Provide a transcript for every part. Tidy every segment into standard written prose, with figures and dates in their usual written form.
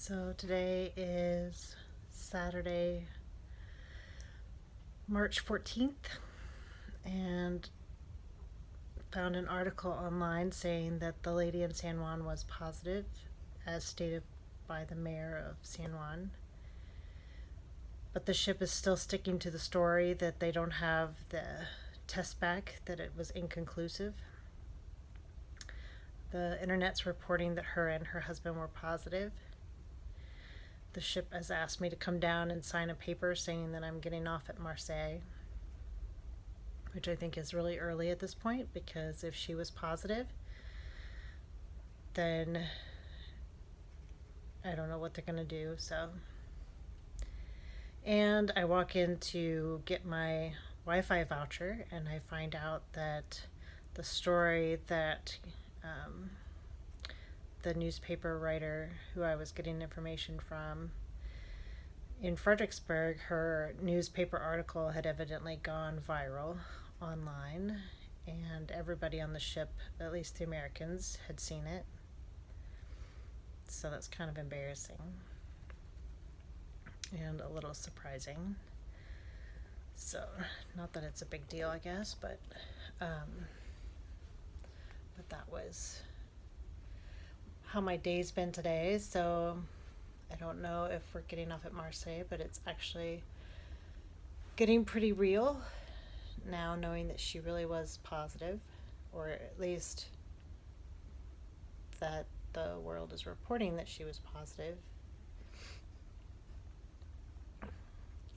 So today is Saturday, March 14th, and found an article online saying that the lady in San Juan was positive, as stated by the mayor of San Juan. But the ship is still sticking to the story that they don't have the test back, that it was inconclusive. The internet's reporting that her and her husband were positive. The ship has asked me to come down and sign a paper saying that I'm getting off at Marseille, which I think is really early at this point, because if she was positive, then I don't know what they're going to do. And I walk in to get my Wi-Fi voucher, and I find out that the story that the newspaper writer who I was getting information from in Fredericksburg, her newspaper article had evidently gone viral online, and everybody on the ship, at least the Americans, had seen it. So that's kind of embarrassing and a little surprising. So, not that it's a big deal, I guess, but that was how my day's been today. So I don't know if we're getting off at Marseille, but it's actually getting pretty real now, knowing that she really was positive, or at least that the world is reporting that she was positive.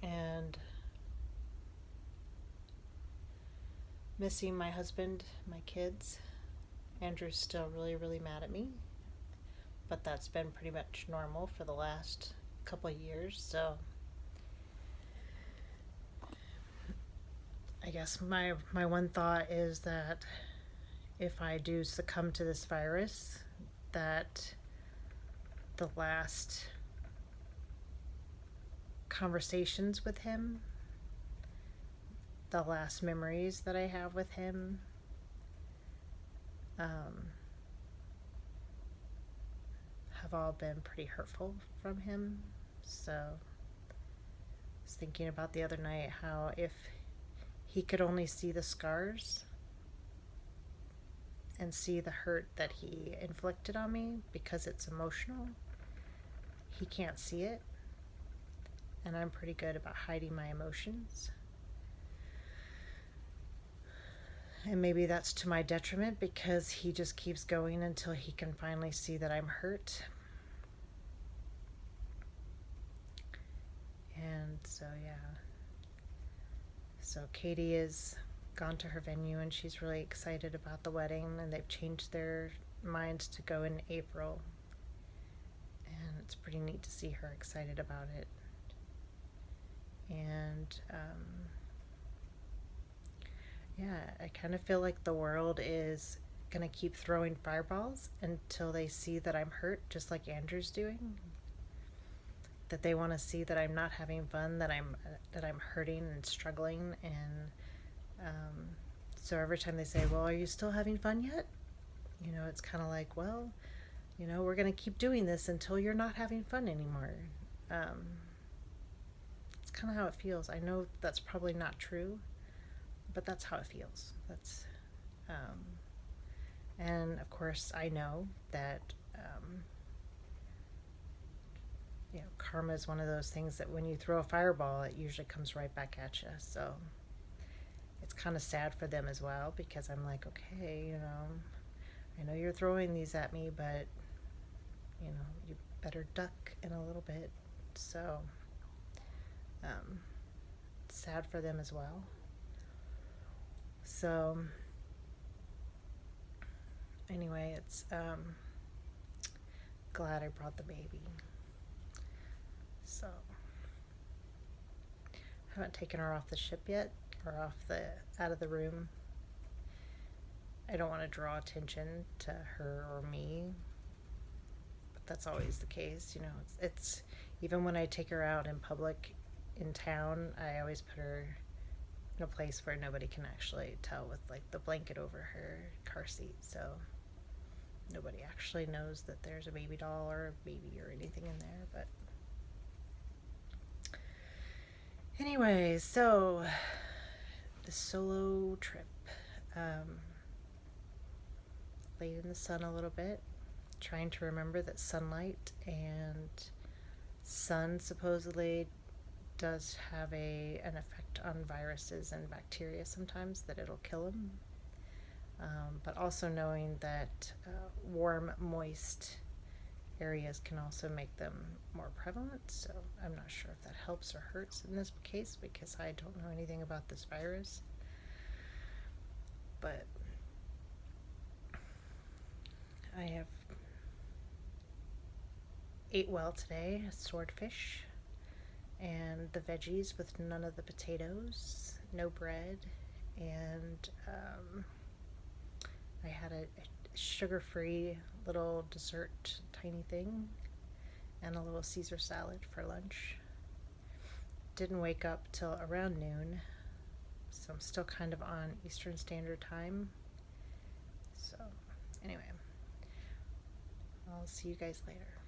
And missing my husband, my kids. Andrew's still really, really mad at me, but that's been pretty much normal for the last couple of years. So I guess my one thought is that if I do succumb to this virus, that the last conversations with him, the last memories that I have with him, have all been pretty hurtful from him. So I was thinking about the other night how if he could only see the scars and see the hurt that he inflicted on me, because it's emotional, he can't see it. And I'm pretty good about hiding my emotions. And maybe that's to my detriment, because he just keeps going until he can finally see that I'm hurt. And so, yeah. So Katie is gone to her venue, and she's really excited about the wedding, and they've changed their minds to go in April. And it's pretty neat to see her excited about it. And yeah, I kind of feel like the world is going to keep throwing fireballs until they see that I'm hurt, just like Andrew's doing. That they want to see that I'm not having fun, that I'm hurting and struggling. And so every time they say, well, are you still having fun yet? You know, it's kind of like, well, you know, we're going to keep doing this until you're not having fun anymore. It's kind of how it feels. I know that's probably not true, but that's how it feels. And of course I know that, karma is one of those things that when you throw a fireball, it usually comes right back at you. So it's kind of sad for them as well, because I'm like, okay, I know you're throwing these at me, but, you better duck in a little bit. So, sad for them as well. So anyway, it's glad I brought the baby. So haven't taken her off the ship yet, or out of the room. I don't want to draw attention to her or me, but that's always the case. It's even when I take her out in public in town, I always put her in a place where nobody can actually tell, with like the blanket over her car seat. So nobody actually knows that there's a baby doll or a baby or anything in there, but anyway, so the solo trip. Laid in the sun a little bit, trying to remember that sunlight and sun supposedly does have an effect on viruses and bacteria sometimes, that it'll kill them. But also knowing that warm, moist areas can also make them more prevalent. So I'm not sure if that helps or hurts in this case because I don't know anything about this virus. But I have ate well today, swordfish and the veggies with none of the potatoes, no bread, and I had a sugar-free little dessert tiny thing and a little Caesar salad for lunch. Didn't wake up till around noon, so I'm still kind of on Eastern Standard Time. So anyway, I'll see you guys later.